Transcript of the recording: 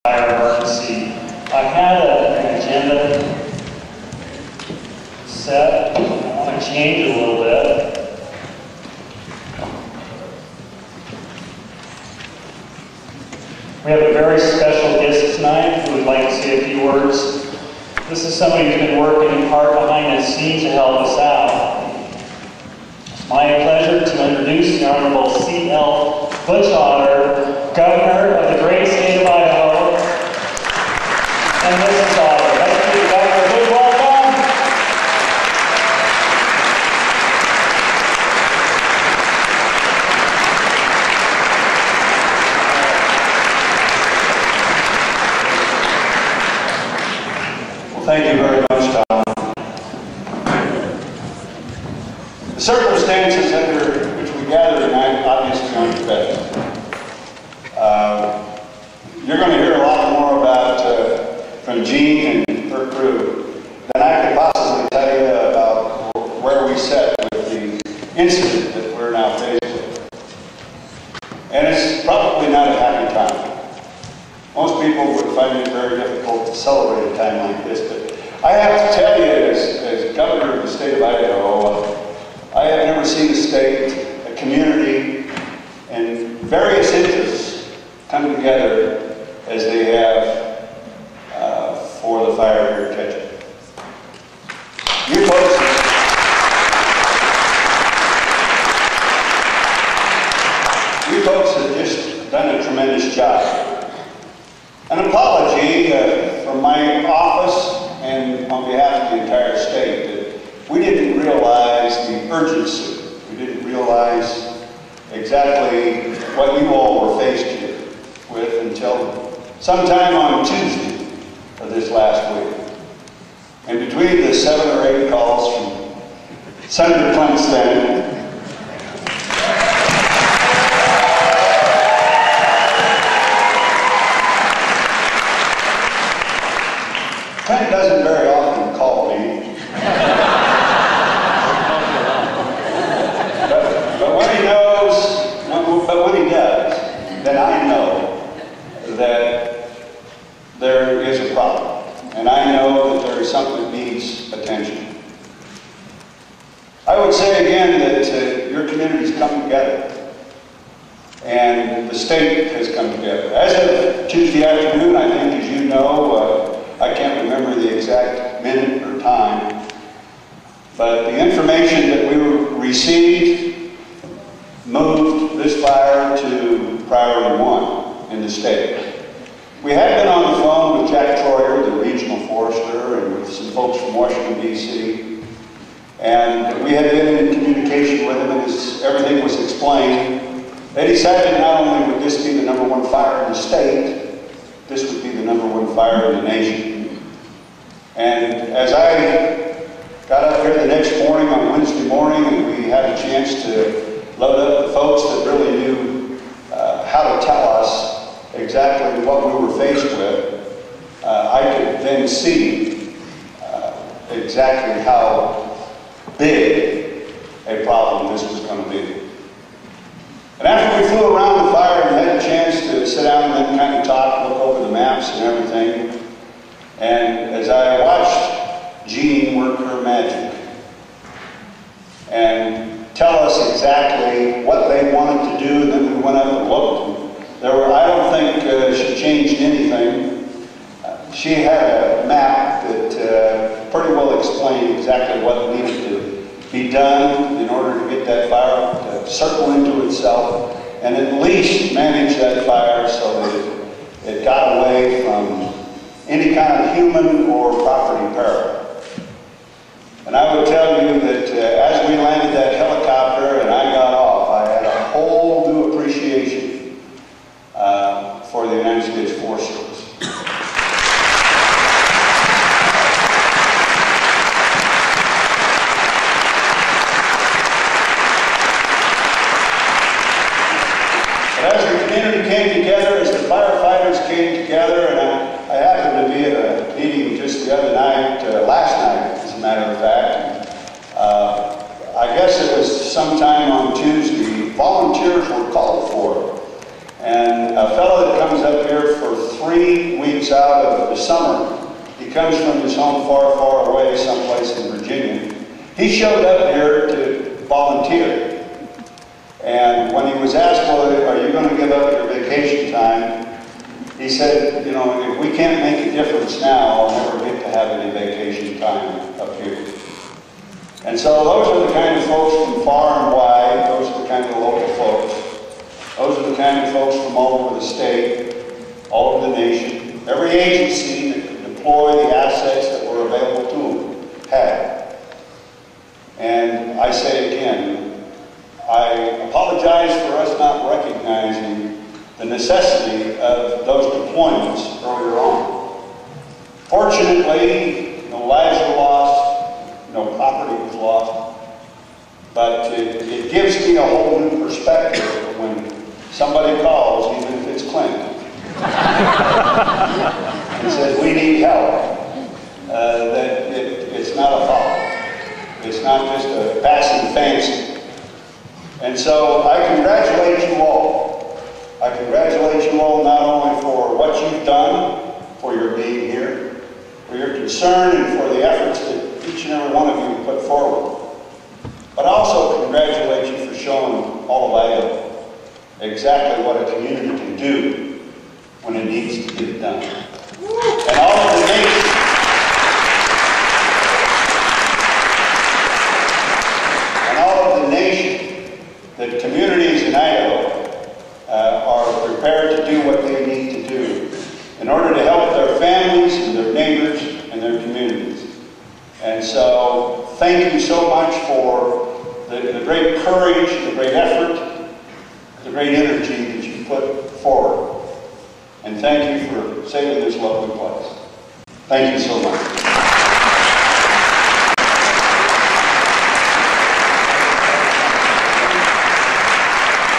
fire emergency. I had an agenda set. I want to change it a little bit. We have a very special guest tonight who would like to say a few words. This is somebody who's been working hard behind the scenes to help us out. It's my pleasure to introduce the Honorable C.L. Butch Otter, Governor of the great state of Idaho. And Mrs. Otter. Let's give Governor a big welcome. Thank you very much, Tom. The circumstances under which we gather tonight obviously aren't the best. You're going to hear a lot more about from Jean and her crew than I could possibly tell you about where we sat with the incident that we're now faced with. And it's probably not a happy time. Most people would find it very difficult to celebrate a time like this, but I have to tell you, as governor of the state of Idaho, I have never seen a state, a community, and various interests come together as they have for the fire here at Ketchum. You folks have just done a tremendous job. An apology from my office and on behalf of the entire state that we didn't realize the urgency. We didn't realize exactly what you all were faced here with until sometime on Tuesday of this last week. And between the 7 or 8 calls from Senator Clinton, Clint doesn't very often call me. but when he knows, but when he does, then I know that there is a problem. And I know that there is something that needs attention. I would say again that your community's come together. And the state has come together. As of Tuesday afternoon, I think, as you know, I can't remember the exact minute or time, but the information that we received moved this fire to priority 1 in the state. We had been on the phone with Jack Troyer, the regional forester, and with some folks from Washington, D.C., and we had been in communication with them, and as everything was explained, they decided not only would this be the #1 fire in the state, this would be the #1 fire in the nation. And as I got up here the next morning on Wednesday morning and we had a chance to load up the folks that really knew how to tell us exactly what we were faced with, I could then see exactly how big a problem this was going to be. And after we flew around the fire and had a chance to sit down and then kind of talk, look over the maps and everything, and as I watched Jean work her magic and tell us exactly what they wanted to do, and then we went up and looked. I don't think she changed anything. She had a map that pretty well explained exactly what needed to be done in order to get that fire to circle into itself and at least manage that fire so that it got away from any kind of human or property peril. And I would tell you that as we landed that helicopter and I got off, I had a whole new appreciation for the United States Forest Service. Came together, as the firefighters came together, and I happened to be at a meeting just the other night, weeks out of the summer. He comes from his home far, far away, someplace in Virginia. He showed up here to volunteer. And when he was asked, well, are you going to give up your vacation time? He said, you know, if we can't make a difference now, I'll never get to have any vacation time up here. And so those are the kind of folks from far and wide. Those are the kind of local folks. Those are the kind of folks from all over the state, all over the nation. Every agency that could deploy the assets that were available to them had. And I say again, I apologize for us not recognizing the necessity of those deployments earlier on. Fortunately, no lives were lost, no property was lost, but it gives me a whole new perspective when somebody calls, even if it's Clint, and says, we need help, that it's not a follow. It's not just a passing fancy. And so I congratulate you all. I congratulate you all not only for what you've done, for your being here, for your concern and for the efforts that each and every one of you put forward, but also congratulate you for showing all of Idaho exactly what a community can do when it needs to get done. And all of the nation, the communities in Idaho are prepared to do what they need to do in order to help their families and their neighbors and their communities. And so thank you so much for the great courage, the great effort, the great energy that you put forward. And thank you for saving this lovely place. Thank you so much.